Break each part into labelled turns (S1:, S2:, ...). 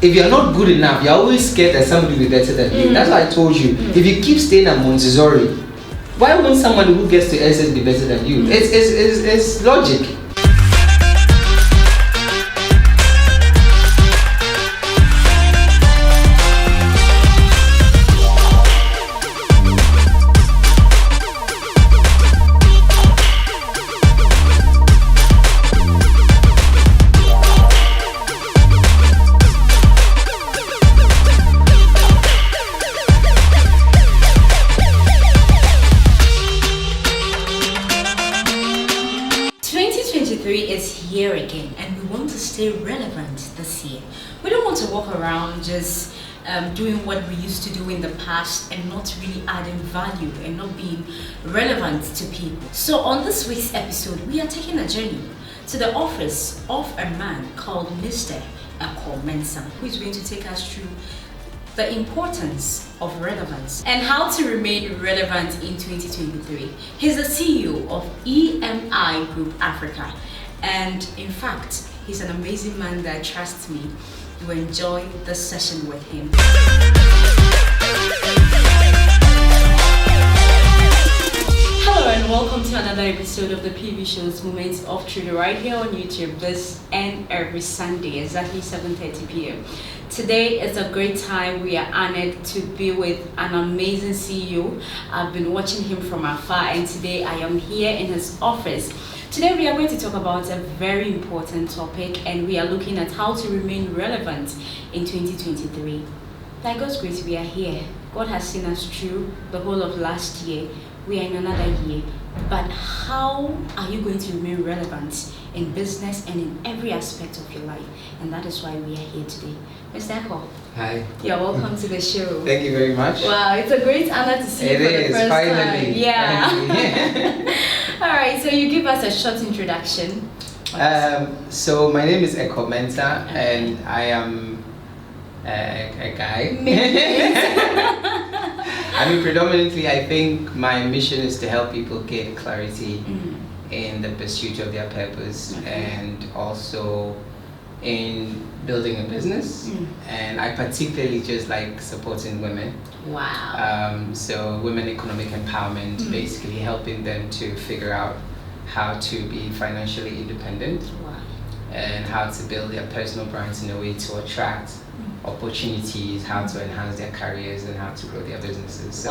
S1: if you're not good enough, you're always scared that somebody will be better than you. That's why I told you, if you keep staying at Montessori, why won't someone who gets to SS be better than you? It's logic.
S2: Is here again, and we want to stay relevant this year. We don't want to walk around just doing what we used to do in the past and not really adding value and not being relevant to people. So on this week's episode, we are taking a journey to the office of a man called Mr. Ekow Mensah, who is going to take us through the importance of relevance and how to remain relevant in 2023. He's the CEO of EMI Group Africa. And in fact, he's an amazing man that trusts me. You will enjoy the session with him. Hello and welcome to another episode of the PV Show's Moments of Truth right here on YouTube this and every Sunday, exactly 7:30 p.m. Today is a great time. We are honored to be with an amazing CEO. I've been watching him from afar, and today I am here in his office. Today we are going to talk about a very important topic, and we are looking at how to remain relevant in 2023. By God's grace, we are here. God has seen us through the whole of last year. We are in another year. But how are you going to remain relevant in business and in every aspect of your life? And that is why we are here today. Mr. Ekow.
S1: Hi.
S2: You're welcome to the show.
S1: Thank you very much.
S2: Wow, it's a great honor to see you for the first
S1: finally.
S2: time. Yeah.
S1: Finally.
S2: All right, so you give us a short introduction.
S1: So my name is Ekow Mensah, and I am a guy. I mean, predominantly, I think my mission is to help people gain clarity in the pursuit of their purpose, and also in building a business. And I particularly just like supporting women.
S2: Wow.
S1: So women economic empowerment, basically helping them to figure out how to be financially independent.
S2: Wow.
S1: And how to build their personal brands in a way to attract opportunities, how to enhance their careers, and how to grow their businesses. So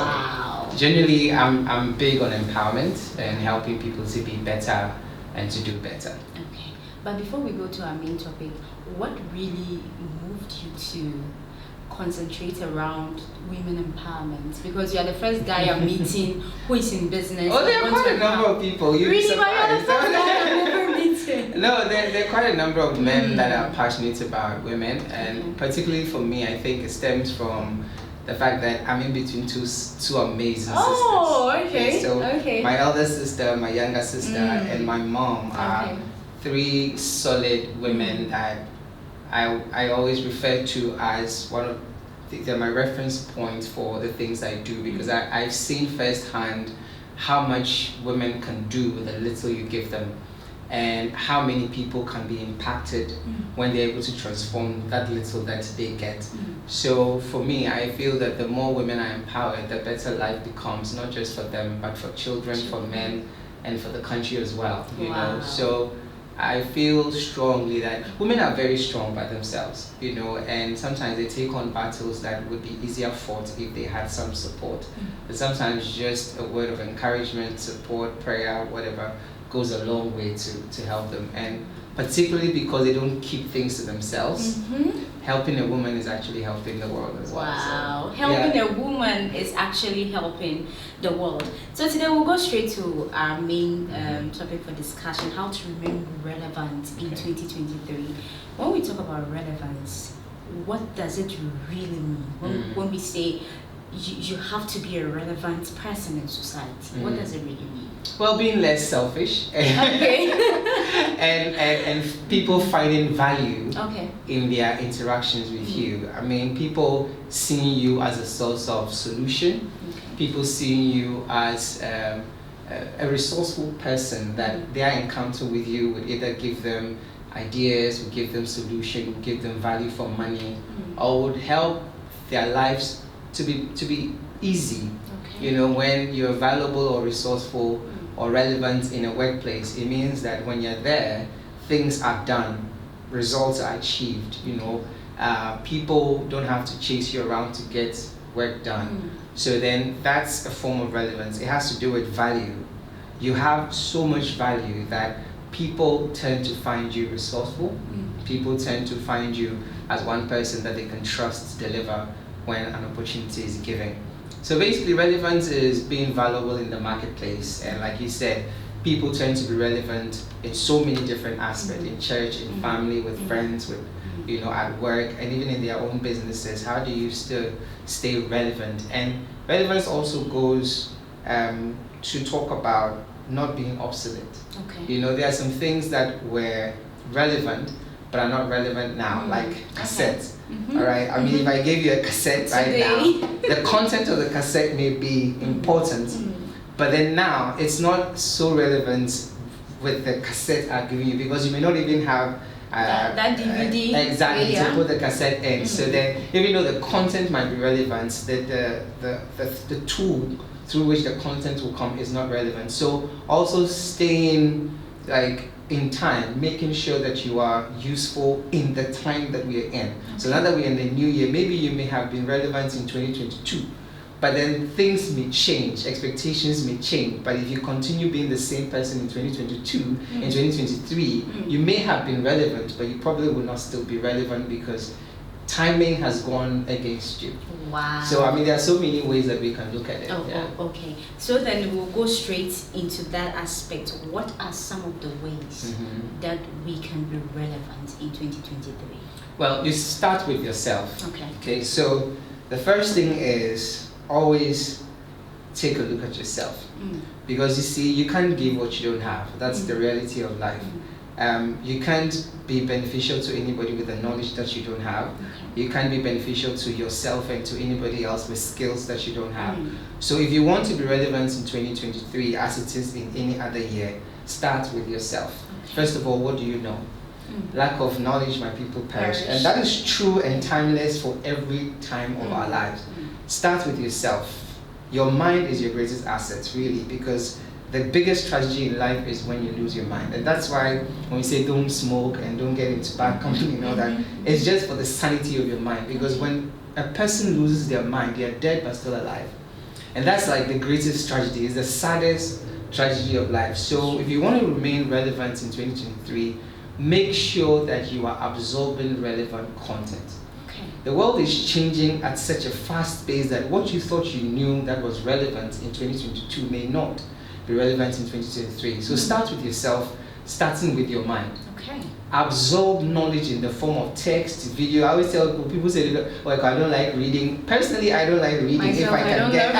S1: generally, I'm big on empowerment and helping people to be better and to do better.
S2: Okay, but before we go to our main topic, what really moved you to concentrate around women empowerment? Because you are the first guy I'm meeting who is in business.
S1: Oh, there are quite a number of people.
S2: Really? But you're the first guy I'm ever meeting.
S1: No, there are quite a number of men that are passionate about women, and particularly for me, I think it stems from the fact that I'm in between two amazing sisters.
S2: Oh, okay.
S1: So
S2: okay.
S1: My elder sister, my younger sister, and my mom are three solid women that I always refer to as one of they're my reference points for the things I do, because I've seen firsthand how much women can do with the little you give them, and how many people can be impacted when they're able to transform that little that they get. So for me, I feel that the more women are empowered, the better life becomes, not just for them, but for children, for men, and for the country as well. You know, so I feel strongly that women are very strong by themselves, you know, and sometimes they take on battles that would be easier fought if they had some support. But sometimes just a word of encouragement, support, prayer, whatever, goes a long way to help them. And particularly because they don't keep things to themselves, helping a woman is actually helping the world as well.
S2: Wow, so, helping a woman is actually helping the world. So today we'll go straight to our main topic for discussion, how to remain relevant in 2023. When we talk about relevance, what does it really mean? When we say you have to be a relevant person in society, what does it really mean?
S1: Well, being less selfish
S2: Okay.
S1: and people finding value
S2: Okay.
S1: in their interactions with you. I mean, people seeing you as a source of solution, people seeing you as a resourceful person that their encounter with you would either give them ideas, we give them solution, we give them value for money, or would help their lives to be easy. You know, when you're valuable or resourceful or relevant in a workplace, it means that when you're there, things are done, results are achieved. You know, people don't have to chase you around to get work done. So then that's a form of relevance. It has to do with value. You have so much value that people tend to find you resourceful. People tend to find you as one person that they can trust to deliver when an opportunity is given. So basically, relevance is being valuable in the marketplace. And like you said, people tend to be relevant in so many different aspects, in church, in family, with friends, with, you know, at work, and even in their own businesses. How do you still stay relevant? And relevance also goes to talk about not being obsolete. You know, there are some things that were relevant but are not relevant now, like cassettes. All right. I mean, if I gave you a cassette right now, the content of the cassette may be important, but then now it's not so relevant with the cassette I'm giving you, because you may not even have
S2: that DVD
S1: exactly to put the cassette in. So then, even though the content might be relevant, the tool through which the content will come is not relevant. So also staying like in time, making sure that you are useful in the time that we are in. So now that we're in the new year, maybe you may have been relevant in 2022, but then things may change, expectations may change. But if you continue being the same person in 2022, in 2023, you may have been relevant, but you probably will not still be relevant because timing has gone against you.
S2: Wow.
S1: So I mean, there are so many ways that we can look at it.
S2: Okay. So then we'll go straight into that aspect. What are some of the ways that we can be relevant in 2023?
S1: Well, you start with yourself. Okay. So the first thing is always take a look at yourself, because you see, you can't give what you don't have. That's the reality of life. You can't be beneficial to anybody with the knowledge that you don't have. You can't be beneficial to yourself and to anybody else with skills that you don't have. So if you want to be relevant in 2023, as it is in any other year, start with yourself. First of all, what do you know? Lack of knowledge, my people perish. And that is true and timeless for every time of our lives. Start with yourself. Your mind is your greatest asset, really, because the biggest tragedy in life is when you lose your mind. And that's why when we say don't smoke and don't get into bad company and all that, it's just for the sanity of your mind. Because when a person loses their mind, they are dead but still alive. And that's like the greatest tragedy, it's the saddest tragedy of life. So if you want to remain relevant in 2023, make sure that you are absorbing relevant content. The world is changing at such a fast pace that what you thought you knew that was relevant in 2022 may not be relevant in 2023. So start with yourself, starting with your mind. Absorb knowledge in the form of text, video. I always tell people say, well, I don't like reading. Personally, I don't like reading.
S2: Myself,
S1: if I can get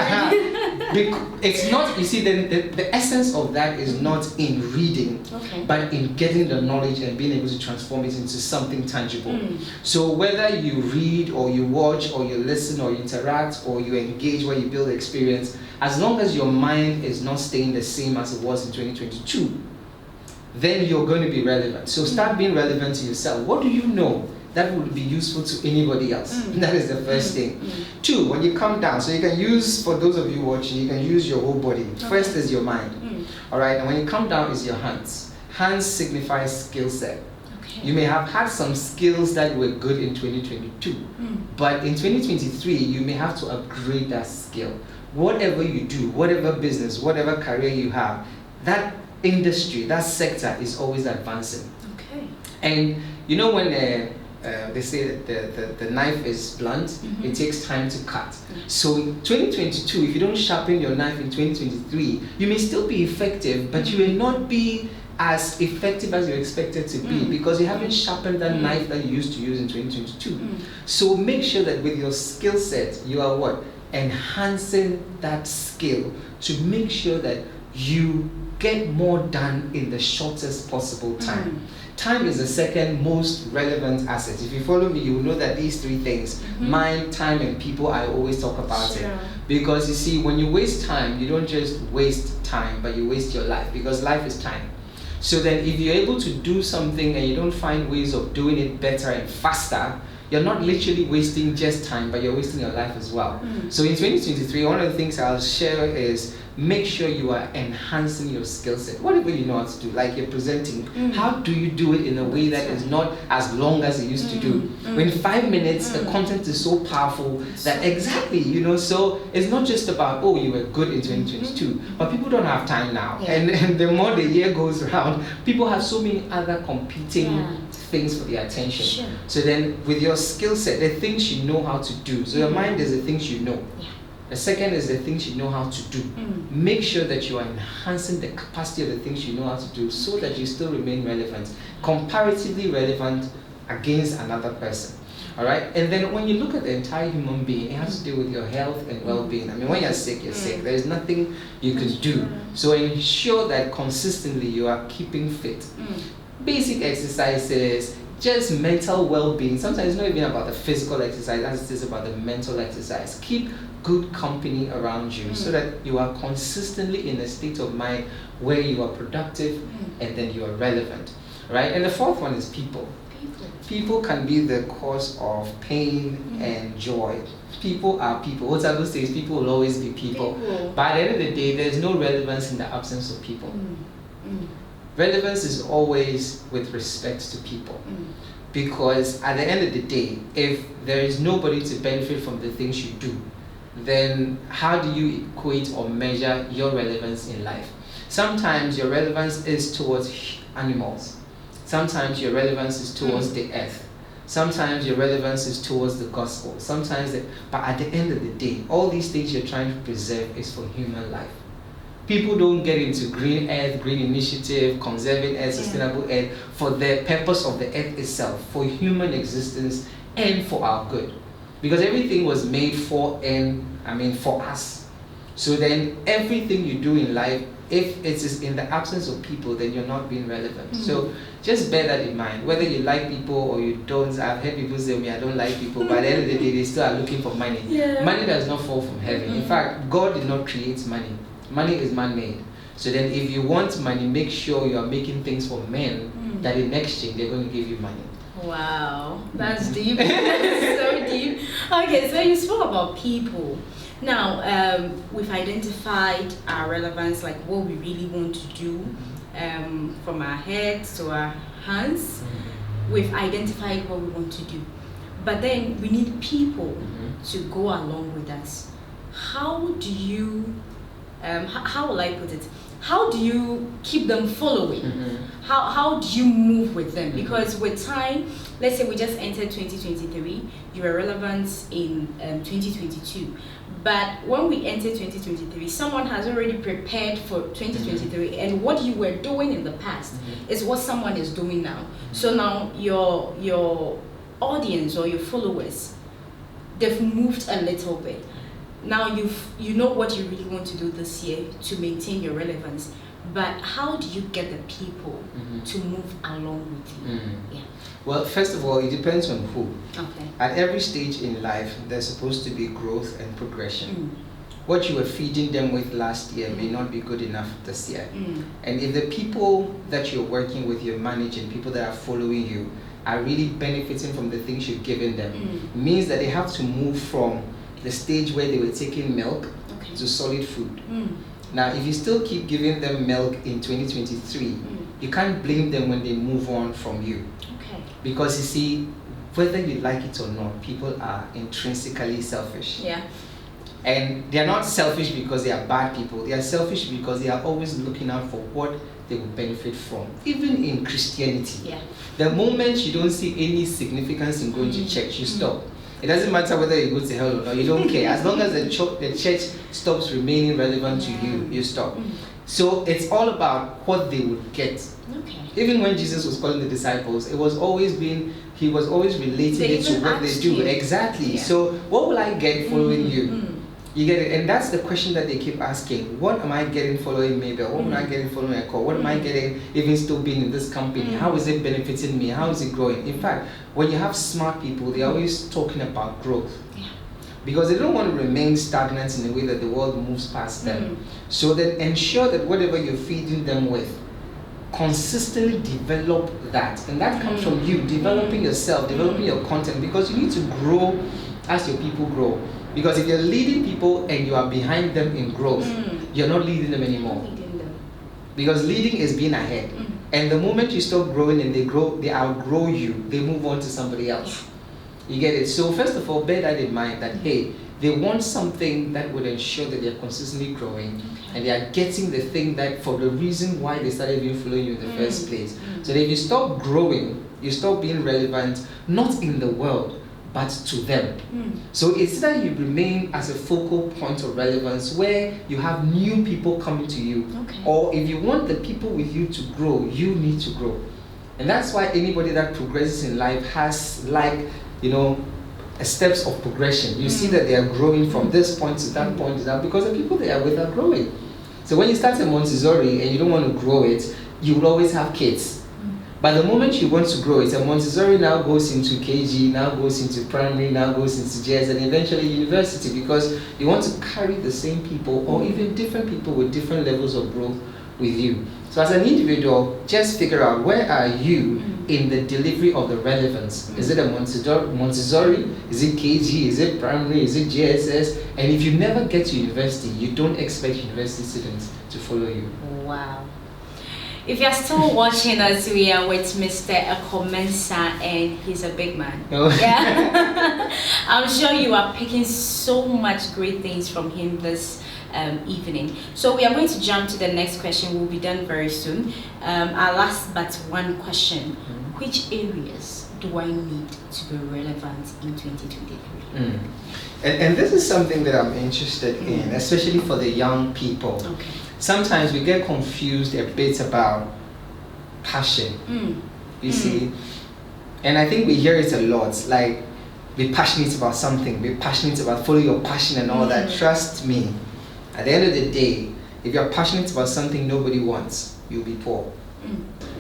S1: it's not, you see, the essence of that is not in reading, but in getting the knowledge and being able to transform it into something tangible. So whether you read or you watch or you listen or you interact or you engage where you build experience, as long as your mind is not staying the same as it was in 2022, then you're going to be relevant. So start being relevant to yourself. What do you know that would be useful to anybody else? That is the first thing. Two, when you come down, so you can use, for those of you watching, you can use your whole body. First is your mind. All right, and when you come down is your hands. Hands signifies skill set. You may have had some skills that were good in 2022, but in 2023, you may have to upgrade that skill. Whatever you do, whatever business, whatever career you have, that industry, that sector is always advancing. And you know, when they say that the knife is blunt, it takes time to cut. So in 2022, if you don't sharpen your knife in 2023, you may still be effective, but you will not be as effective as you expected to be because you haven't sharpened that knife that you used to use in 2022. So make sure that with your skill set, you are what? Enhancing that skill to make sure that you get more done in the shortest possible time. Time is the second most relevant asset. If you follow me, you will know that these three things, mind, time, and people, I always talk about it. Because you see, when you waste time, you don't just waste time, but you waste your life, because life is time. So then if you're able to do something and you don't find ways of doing it better and faster, you're not literally wasting just time, but you're wasting your life as well. So in 2023, one of the things I'll share is make sure you are enhancing your skill set. Whatever you know how to do, like you're presenting, how do you do it in a way that is not as long as it used to do? In 5 minutes, the content is so powerful that exactly, so it's not just about, oh, you were good in 2022, but people don't have time now. And the more the year goes around, people have so many other competing things for their attention.
S2: Sure.
S1: So then with your skill set, the things you know how to do. So your mind is the things you know. The second is the things you know how to do. Make sure that you are enhancing the capacity of the things you know how to do so that you still remain relevant, comparatively relevant against another person. All right? And then when you look at the entire human being, it has to do with your health and well-being. I mean, when you're sick, you're sick. There is nothing you can do. So ensure that consistently you are keeping fit. Basic exercises, just mental well-being. Sometimes it's not even about the physical exercise as it is about the mental exercise. Keep good company around you so that you are consistently in a state of mind where you are productive and then you are relevant, right? And the fourth one is people. People can be the cause of pain and joy. People are people. What I will say is people will always be people. But at the end of the day, there's no relevance in the absence of people. Relevance is always with respect to people. Because at the end of the day, if there is nobody to benefit from the things you do, then how do you equate or measure your relevance in life? Sometimes your relevance is towards animals. Sometimes your relevance is towards the earth. Sometimes your relevance is towards the gospel. But at the end of the day, all these things you're trying to preserve is for human life. People don't get into green earth, green initiative, conserving earth, sustainable earth for the purpose of the earth itself, for human existence and for our good. Because everything was made for us. So then everything you do in life, if it is in the absence of people, then you're not being relevant. So just bear that in mind. Whether you like people or you don't, I've heard people say, I don't like people, but at the end of the day, they still are looking for money. Money does not fall from heaven. In fact, God did not create money. Money is man-made. So then if you want money, make sure you are making things for men that in exchange, they're going to give you money.
S2: Wow, that's deep. That's so deep. Okay, so you spoke about people. Now, we've identified our relevance, like what we really want to do, from our heads to our hands. We've identified what we want to do. But then we need people to go along with us. How do you, how will I put it? How do you keep them following? How do you move with them? Because with time, let's say we just entered 2023, you were relevant in 2022. But when we enter 2023, someone has already prepared for 2023, and what you were doing in the past is what someone is doing now. So now your audience or your followers, they've moved a little bit. Now you know what you really want to do this year to maintain your relevance, but how do you get the people to move along with you? Yeah.
S1: Well, first of all, it depends on who.
S2: Okay.
S1: At every stage in life, there's supposed to be growth and progression. What you were feeding them with last year may not be good enough this year. And if the people that you're working with, you're managing, people that are following you, are really benefiting from the things you've given them, it means that they have to move from the stage where they were taking milk to solid food. Now, if you still keep giving them milk in 2023, you can't blame them when they move on from you.
S2: Okay.
S1: Because you see, whether you like it or not, people are intrinsically selfish.
S2: Yeah.
S1: And they are not selfish because they are bad people. They are selfish because they are always looking out for what they will benefit from. Even in Christianity.
S2: Yeah.
S1: The moment you don't see any significance in going to church, you stop. It doesn't matter whether you go to hell or not, you don't care. As long as the church stops remaining relevant to you, you stop. So it's all about what they would get.
S2: Okay.
S1: Even when Jesus was calling the disciples, he was always relating it to what they do. Exactly. Yeah. So what will I get following you? You get it? And that's the question that they keep asking. What am I getting following Mabel? What am I getting following Ekow? What am I getting even still being in this company? How is it benefiting me? How is it growing? In fact, when you have smart people, they're always talking about growth. Yeah. Because they don't want to remain stagnant in a way that the world moves past them. So then ensure that whatever you're feeding them with consistently develop that, and that comes from you developing yourself, developing your content, because you need to grow as your people grow. Because if you're leading people and you are behind them in growth, you're not leading them anymore. Because leading is being ahead. And the moment you stop growing and they outgrow you, they move on to somebody else. You get it? So first of all, bear that in mind that, hey, they want something that would ensure that they're consistently growing and they are getting the thing that for the reason why they started even following you in the first place. So that if you stop growing, you stop being relevant, not in the world, but to them. So it's that you remain as a focal point of relevance where you have new people coming to you. Or if you want the people with you to grow, you need to grow. And that's why anybody that progresses in life has, like, steps of progression. You see that they are growing from this point to that point to that, because the people they are with are growing. So when you start a Montessori and you don't want to grow it, you will always have kids. But the moment you want to grow it, a Montessori now goes into KG, now goes into primary, now goes into JS, and eventually university, because you want to carry the same people or even different people with different levels of growth with you. So as an individual, just figure out where are you in the delivery of the relevance. Is it a Montessori? Is it KG? Is it primary? Is it JSS? And if you never get to university, you don't expect university students to follow you.
S2: Wow. If you're still watching us, we are with Mr. Ekow Mensah, and he's a big man. Yeah. I'm sure you are picking so much great things from him this evening. So we are going to jump to the next question. We'll be done very soon. Our last but one question. Which areas do I need to be relevant in 2023?
S1: And this is something that I'm interested in, especially for the young people. Sometimes we get confused a bit about passion, you see. And I think we hear it a lot, like, be passionate about something, be passionate about follow your passion and all that. Trust me, at the end of the day, if you're passionate about something nobody wants, you'll be poor.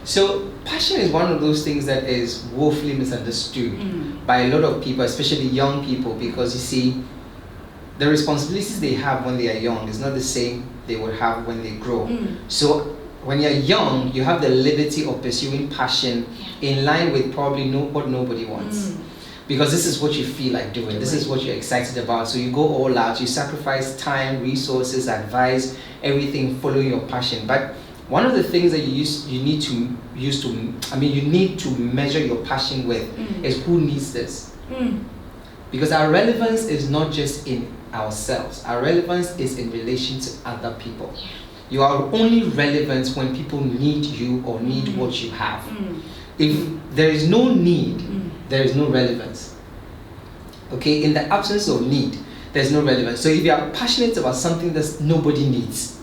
S1: So passion is one of those things that is woefully misunderstood by a lot of people, especially young people, because you see, the responsibilities they have when they are young is not the same they would have when they grow. So when you're young, you have the liberty of pursuing passion in line with probably what nobody wants. Because this is what you feel like doing, this is what you're excited about. So you go all out, you sacrifice time, resources, advice, everything following your passion. But one of the things that you need to measure your passion with is who needs this. Because our relevance is not just in ourselves. Our relevance is in relation to other people. You are only relevant when people need you or need what you have. If there is no need, there is no relevance. Okay, in the absence of need, there's no relevance. So if you are passionate about something that nobody needs,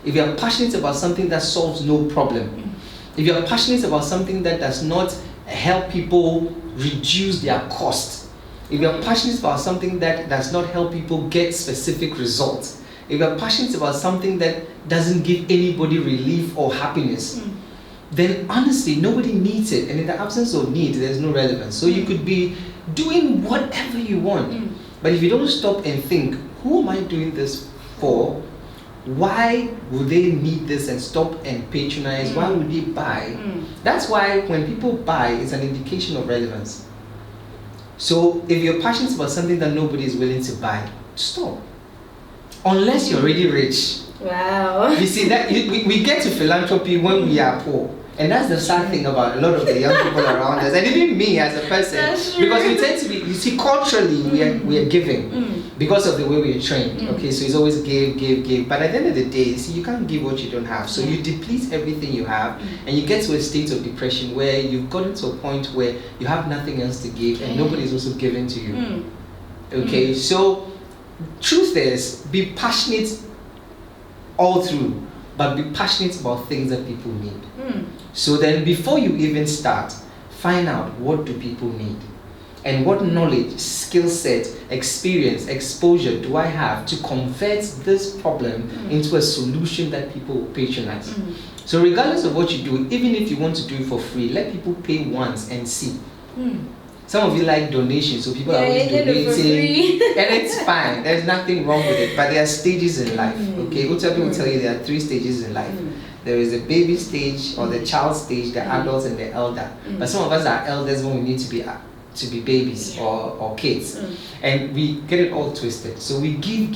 S1: if you are passionate about something that solves no problem, if you are passionate about something that does not help people reduce their cost, if you are passionate about something that does not help people get specific results, if you are passionate about something that doesn't give anybody relief or happiness, then honestly, nobody needs it. And in the absence of need, there's no relevance. So you could be doing whatever you want. But if you don't stop and think, who am I doing this for? Why would they need this, and stop and patronize? Why would they buy? That's why when people buy, it's an indication of relevance. So if you're passionate about something that nobody is willing to buy, stop. Unless you're already rich.
S2: Wow.
S1: You see that we get to philanthropy when we are poor. And that's the sad thing about a lot of the young people around us, and even me as a person, because we tend to be, you see, culturally we are giving because of the way we are trained. Okay, so it's always give. But at the end of the day, see, you can't give what you don't have. So you deplete everything you have, and you get to a state of depression where you've gotten to a point where you have nothing else to give, and nobody is also giving to you. Okay, so truth is, be passionate all through, but be passionate about things that people need. So then before you even start, find out, what do people need? And what knowledge, skill set, experience, exposure do I have to convert this problem into a solution that people will patronize? So regardless of what you do, even if you want to do it for free, let people pay once and see. Some of you like donations, so people are always donating, and it's fine. There's nothing wrong with it. But there are stages in life. Okay, Utabi will tell you there are 3 stages in life. there is a baby stage or the child stage, the adults and the elder. But some of us are elders when we need to be babies or kids. And we get it all twisted. So we give,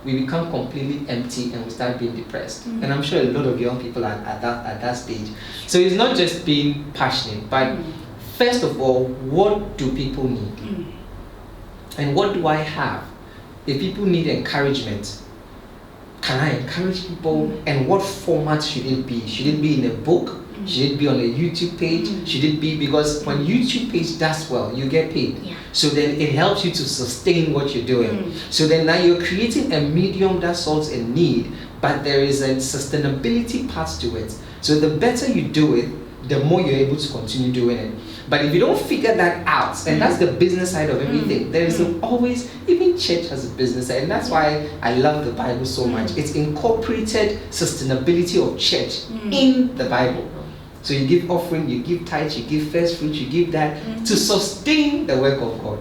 S1: we become completely empty and we start being depressed. And I'm sure a lot of young people are at that stage. So it's not just being passionate, but first of all, what do people need? And what do I have? If people need encouragement, can I encourage people? And what format should it be? Should it be in a book? Should it be on a YouTube page? Should it be, because when YouTube page does well, you get paid. So then it helps you to sustain what you're doing. So then now you're creating a medium that solves a need, but there is a sustainability part to it. So the better you do it, the more you're able to continue doing it. But if you don't figure that out, and that's the business side of everything, there is always, even church has a business side, and that's why I love the Bible so much. It's incorporated sustainability of church in the Bible. So you give offering, you give tithes, you give first fruit, you give that to sustain the work of God.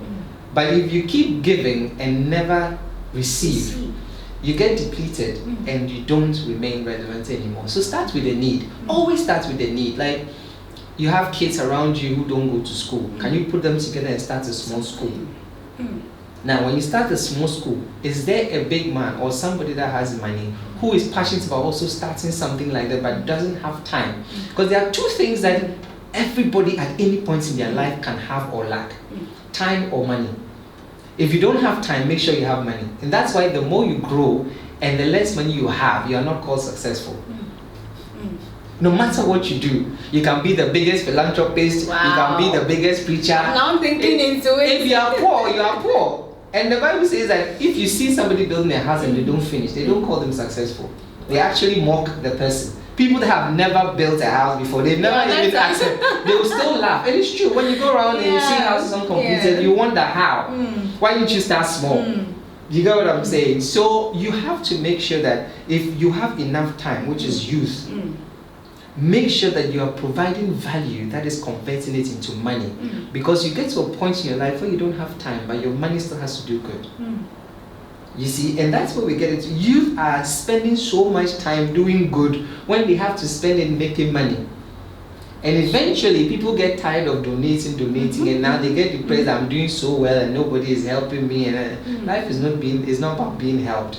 S1: But if you keep giving and never receive, you get depleted and you don't remain relevant anymore. So start with the need. Always start with the need. Like, you have kids around you who don't go to school. Can you put them together and start a small school? Now, when you start a small school, is there a big man or somebody that has money who is passionate about also starting something like that but doesn't have time? Because there are two things that everybody at any point in their life can have or lack: time or money. If you don't have time, make sure you have money. And that's why the more you grow and the less money you have, you are not called successful. No matter what you do, you can be the biggest philanthropist, you can be the biggest preacher.
S2: Now I'm thinking into it.
S1: If you are poor, you are poor. And the Bible says that if you see somebody building a house and they don't finish, they don't call them successful. They actually mock the person. People that have never built a house before, they've never even asked them, they will still laugh. And it's true, when you go around and you see houses uncompleted, you wonder how. Why didn't you start small? You get what I'm saying? So you have to make sure that if you have enough time, which is youth, make sure that you are providing value that is converting it into money. Because you get to a point in your life where you don't have time, but your money still has to do good. You see, and that's where we get into. Youth are spending so much time doing good when they have to spend it making money. And eventually people get tired of donating, and now they get depressed. I'm doing so well and nobody is helping me, and life is not about being helped.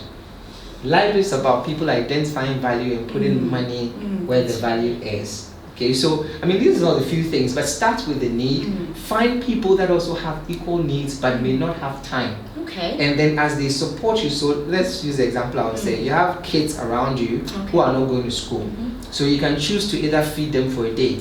S1: Life is about people identifying value and putting money where the value is. Okay, so I mean, these are all the few things, but start with the need. Find people that also have equal needs but may not have time.
S2: Okay.
S1: And then as they support you, so let's use the example I was saying. You have kids around you who are not going to school. So you can choose to either feed them for a day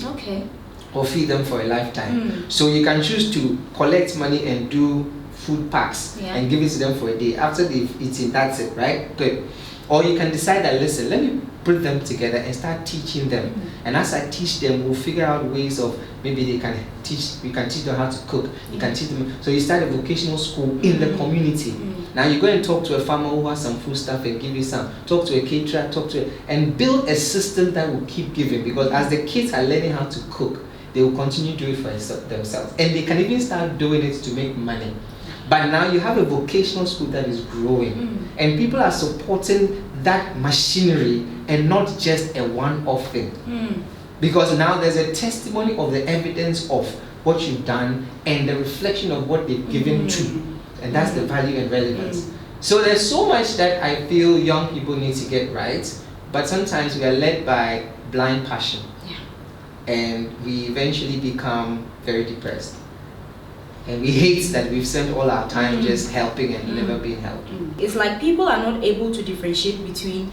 S1: or feed them for a lifetime. So you can choose to collect money and do food packs and give it to them for a day. After they've eaten, that's it, right? Good. Or you can decide that, listen, let me put them together and start teaching them. And as I teach them, we'll figure out ways of, maybe we can teach them how to cook. You can teach them. So you start a vocational school in the community. Now you go and talk to a farmer who has some food stuff and give you some. Talk to a caterer, and build a system that will keep giving. Because as the kids are learning how to cook, they will continue to do it for themselves. And they can even start doing it to make money. But now you have a vocational school that is growing. And people are supporting that machinery and not just a one-off thing. Because now there's a testimony of the evidence of what you've done and the reflection of what they've given to. And that's the value and relevance. So there's so much that I feel young people need to get right, but sometimes we are led by blind passion. And we eventually become very depressed. And we hate that we've spent all our time just helping and never being helped.
S2: It's like people are not able to differentiate between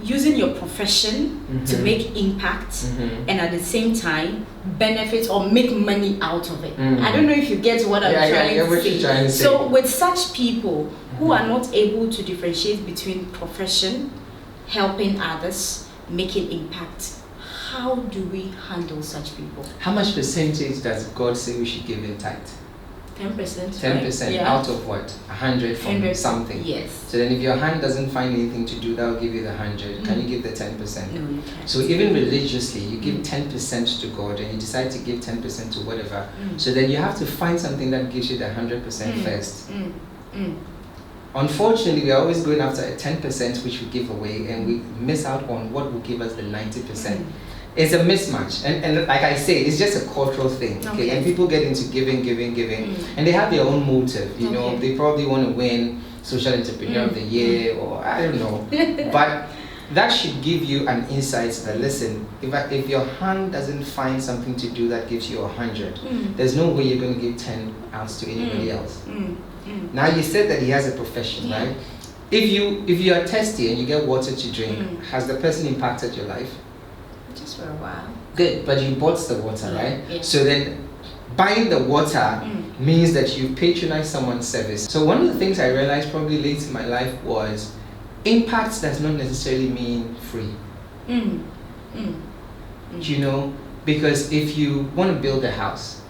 S2: using your profession to make impact and at the same time benefit or make money out of it. I don't know if you get what I'm trying to say. So with such people who are not able to differentiate between profession, helping others, making impact, how do we handle such people?
S1: How much percentage does God say we should give in tithe?
S2: 10%.
S1: 10% out of what? 100 from something.
S2: Yes.
S1: So then if your hand doesn't find anything to do, that will give you the 100. Can you give the 10%?
S2: No, you can't.
S1: So even religiously, you give 10% to God and you decide to give 10% to whatever. So then you have to find something that gives you the 100% first. Unfortunately, we are always going after a 10% which we give away, and we miss out on what will give us the 90%. It's a mismatch, and like I say, it's just a cultural thing. Okay, and people get into giving, and they have their own motive. You know, they probably want to win Social Entrepreneur of the Year, or I don't know, but that should give you an insight that, listen, if your hand doesn't find something to do that gives you 100, there's no way you're going to give 10 ounce to anybody else. Now, you said that he has a profession, right? If you are thirsty and you get water to drink, has the person impacted your life?
S2: Just for a while.
S1: Good, but you bought the water, right?
S2: Yeah.
S1: So then buying the water means that you patronize someone's service. So one of the things I realized probably late in my life was impact does not necessarily mean free. You know, because if you want to build a house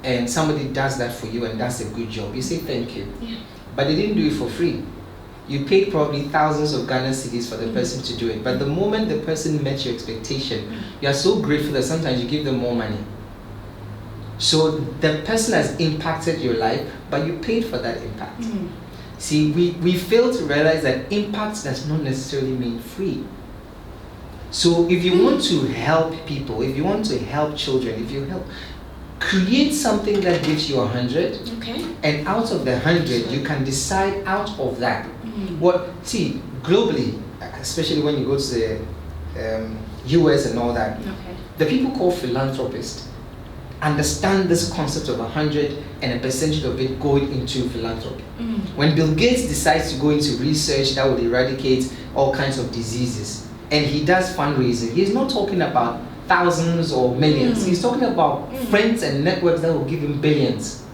S1: and somebody does that for you and that's a good job, you say thank you. But they didn't do it for free. You paid probably thousands of Ghana cedis for the person to do it. But the moment the person met your expectation, you are so grateful that sometimes you give them more money. So the person has impacted your life, but you paid for that impact. See, we fail to realize that impact does not necessarily mean free. So if you want to help people, if you want to help children, if you help, create something that gives you 100, and out of the 100, you can decide out of that. See, globally, especially when you go to the US and all that, the people called philanthropists understand this concept of 100 and a percentage of it going into philanthropy. When Bill Gates decides to go into research that would eradicate all kinds of diseases, and he does fundraising, he's not talking about thousands or millions. He's talking about friends and networks that will give him billions.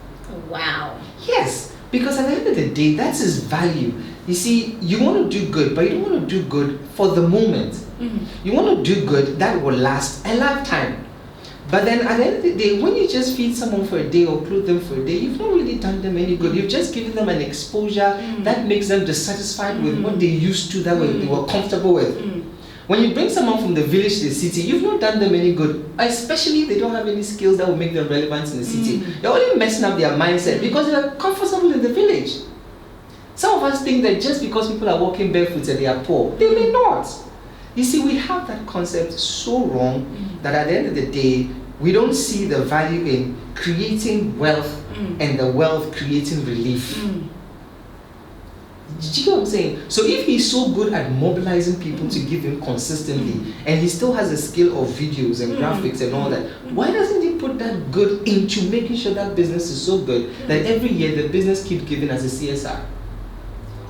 S2: Wow.
S1: Yes, because at the end of the day, that's his value. You see, you want to do good, but you don't want to do good for the moment. You want to do good that will last a lifetime. But then at the end of the day, when you just feed someone for a day or clothe them for a day, you've not really done them any good. You've just given them an exposure that makes them dissatisfied with what they used to, that they were comfortable with. When you bring someone from the village to the city, you've not done them any good, especially if they don't have any skills that will make them relevant in the city. You're only messing up their mindset because they're comfortable in the village. Some of us think that just because people are walking barefoot and they are poor, they may not. You see, we have that concept so wrong that at the end of the day, we don't see the value in creating wealth and the wealth creating relief. Did you get what I'm saying? So if he's so good at mobilizing people to give him consistently, and he still has a skill of videos and graphics and all that, why doesn't he put that good into making sure that business is so good that every year the business keeps giving as a CSR?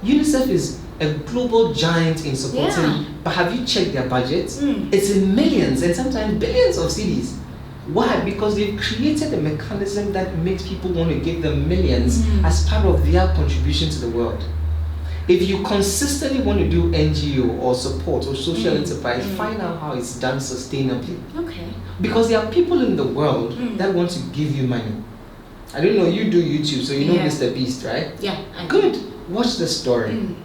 S1: UNICEF is a global giant in supporting, but have you checked their budget? It's in millions and sometimes billions of cedis. Why? Because they've created a mechanism that makes people want to give them millions as part of their contribution to the world. If you consistently want to do NGO or support or social enterprise, find out how it's done sustainably. Because there are people in the world that want to give you money. I don't know, you do YouTube, so you know Mr. Beast, right?
S2: Yeah.
S1: Good. Watch the story.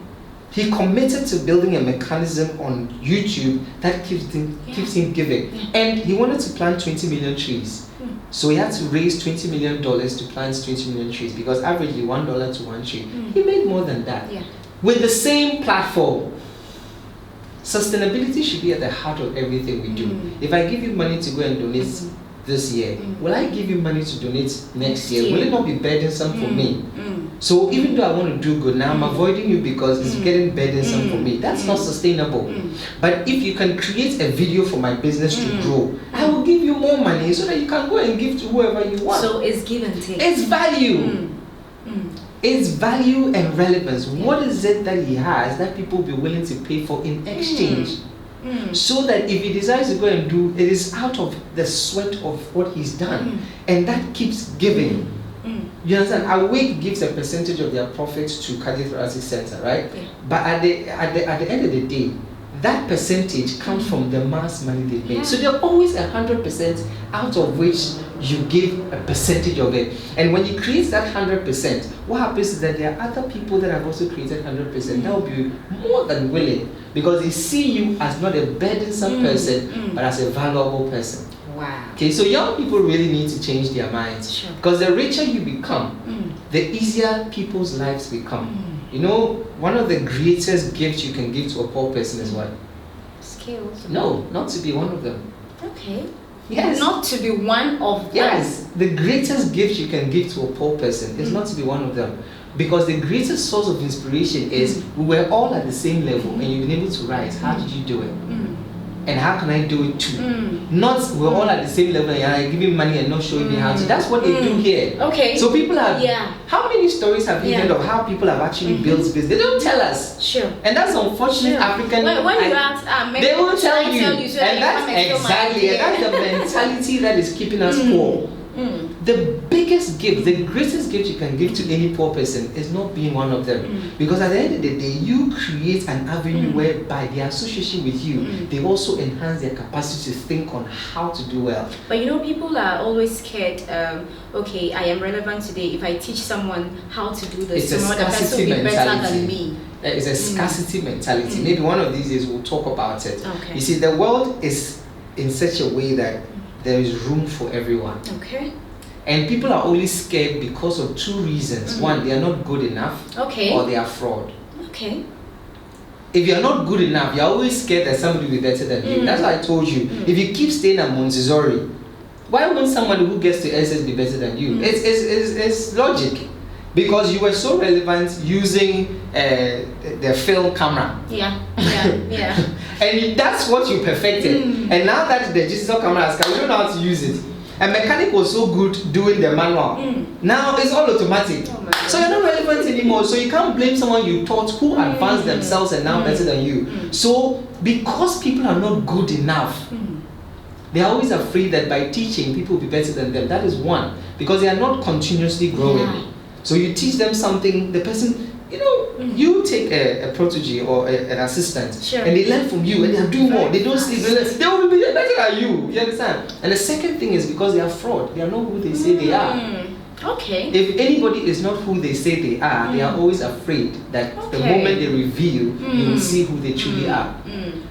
S1: He committed to building a mechanism on YouTube that keeps him giving. And he wanted to plant 20 million trees. So he had to raise $20 million to plant 20 million trees, because averagely $1 to one tree. He made more than that. With the same platform. Sustainability should be at the heart of everything we do. If I give you money to go and donate this year, will I give you money to donate next year? Will it not be burdensome for me? So even though I want to do good, now I'm avoiding you because it's getting burdensome for me. That's not sustainable. But if you can create a video for my business to grow, I will give you more money so that you can go and give to whoever you want.
S2: So it's give and take.
S1: It's value. It's value and relevance. What is it that he has that people will be willing to pay for in exchange? So that if he decides to go and do, it is out of the sweat of what he's done. And that keeps giving. You understand? Awake gives a percentage of their profits to cardiothoracic center, right? But at the end of the day, that percentage comes from the mass money they make. So they're always 100% out of which you give a percentage of it. And when you create that 100%, what happens is that there are other people that have also created 100% that will be more than willing, because they see you as not a burdensome person, but as a valuable person.
S2: Wow.
S1: Okay, so young people really need to change their minds, because the richer you become, the easier people's lives become. You know, one of the greatest gifts you can give to a poor person is what?
S2: Skills.
S1: No, not to be one of them.
S2: Okay.
S1: Yes.
S2: Not to be one of them.
S1: Yes. The greatest gift you can give to a poor person is not to be one of them. Because the greatest source of inspiration is we were all at the same level and you've been able to rise. How did you do it? And how can I do it too? Not we're all at the same level and you're giving money and not showing me how to. That's what they do here.
S2: Okay.
S1: So people have, how many stories have you heard of how people have actually built business? They don't tell us.
S2: Sure.
S1: And that's unfortunate African.
S2: When you ask,
S1: they won't tell you.
S2: So
S1: And that's exactly, and that's the mentality that is keeping us poor. The biggest gift, the greatest gift you can give to any poor person is not being one of them. Because at the end of the day, you create an avenue whereby their association with you, they also enhance their capacity to think on how to do well.
S2: But you know, people are always scared. Okay, I am relevant today. If I teach someone how to do this,
S1: It's a
S2: tomorrow the person will be better than me.
S1: It's a scarcity mentality. Maybe one of these days we'll talk about it.
S2: Okay.
S1: You see, the world is in such a way that there is room for everyone.
S2: Okay.
S1: And people are only scared because of two reasons. One, they are not good enough.
S2: Okay.
S1: Or they are fraud.
S2: Okay.
S1: If you're not good enough, you're always scared that somebody will be better than you. That's why I told you. If you keep staying at Montessori, why won't somebody who gets to SS be better than you? It's logic. Because you were so relevant using the film camera.
S2: Yeah.
S1: And that's what you perfected. And now that the digital camera has come, you don't know how to use it. And mechanic was so good doing the manual. Now it's all automatic. So you're not relevant anymore. So you can't blame someone you taught who advanced themselves and now better than you. So because people are not good enough, they are always afraid that by teaching, people will be better than them. That is one. Because they are not continuously growing. So you teach them something, the person, you know, you take a protege or an assistant, and they learn from you and they are doing more. They don't sleep. They will be better than you. You understand? And the second thing is because they are fraud. They are not who they say they are.
S2: Okay.
S1: If anybody is not who they say they are always afraid that the moment they reveal, you will see who they truly are.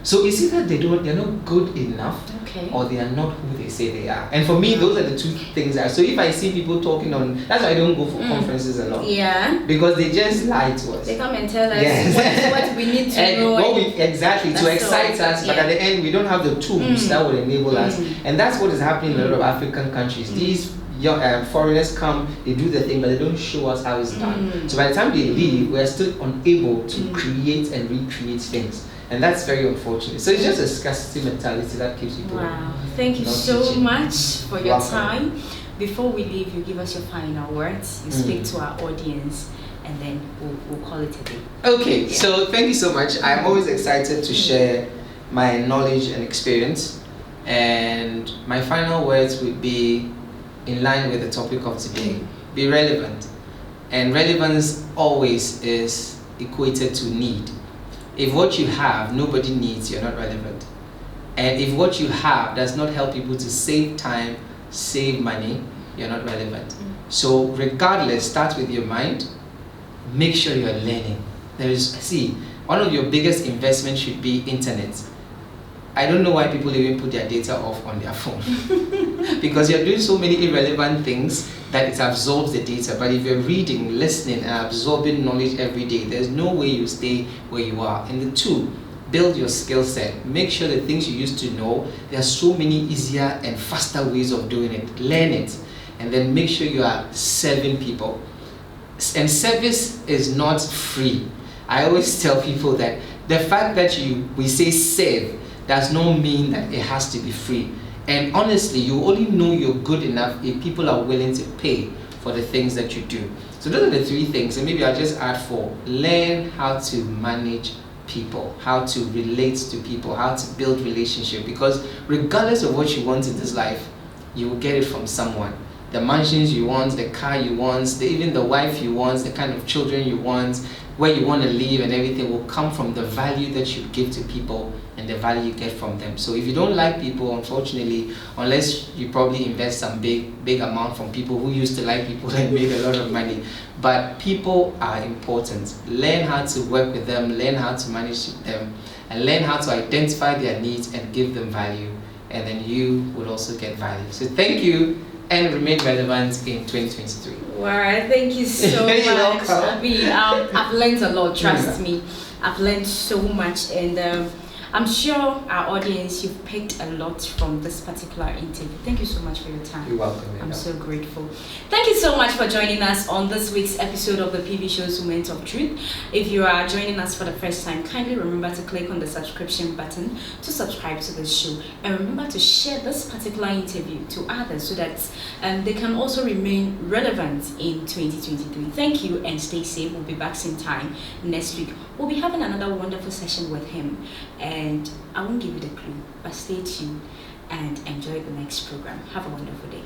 S1: So it's either they're not good enough, or they are not who they say they are. And for me, those are the two things. So if I see people talking on, that's why I don't go for conferences a lot. Yeah. Because they just lie to us.
S2: They come and tell us what we need to know.
S1: Exactly, to excite us, but at the end, we don't have the tools that will enable us. And that's what is happening in a lot of African countries. These foreigners come, they do the thing, but they don't show us how it's done. So by the time they leave, we're still unable to create and recreate things. And that's very unfortunate. So it's just a scarcity mentality that keeps people.
S2: Wow. Thank you so
S1: teaching.
S2: much for your time. Before we leave, you give us your final words, you speak to our audience, and then we'll call it a day.
S1: Okay, so thank you so much. I'm always excited to share my knowledge and experience. And my final words would be in line with the topic of today. Be relevant. And relevance always is equated to need. If what you have, nobody needs, you're not relevant. And if what you have does not help people to save time, save money, you're not relevant. So regardless, start with your mind. Make sure you're learning. One of your biggest investments should be internet. I don't know why people even put their data off on their phone. Because you're doing so many irrelevant things that it absorbs the data. But if you're reading, listening, and absorbing knowledge every day, there's no way you stay where you are. And the two, build your skill set. Make sure the things you used to know, there are so many easier and faster ways of doing it. Learn it. And then make sure you are serving people. And service is not free. I always tell people that the fact that we say serve does not mean that it has to be free. And honestly, you only know you're good enough if people are willing to pay for the things that you do. So those are the three things, and maybe I'll just add 4. Learn how to manage people, how to relate to people, how to build relationship. Because regardless of what you want in this life, you will get it from someone. The mansions you want, the car you want, even the wife you want, the kind of children you want, where you want to live and everything will come from the value that you give to people and the value you get from them. So if you don't like people, unfortunately, unless you probably invest some big amount from people who used to like people and made a lot of money, but people are important. Learn how to work with them, learn how to manage them, and learn how to identify their needs and give them value, and then you will also get value. So thank you, and remain relevant in 2023.
S2: Well, thank you so much.
S1: You're welcome.
S2: I mean, I've learned a lot, trust me. I've learned so much, and I'm sure our audience, you've picked a lot from this particular interview. Thank you so much for your time.
S1: You're welcome.
S2: I'm so grateful. Thank you so much for joining us on this week's episode of the PV Show's Moment of Truth. If you are joining us for the first time, kindly remember to click on the subscription button to subscribe to this show. And remember to share this particular interview to others so that they can also remain relevant in 2023. Thank you and stay safe. We'll be back same time next week. We'll be having another wonderful session with him. And I won't give you the clue, but stay tuned and enjoy the next program. Have a wonderful day.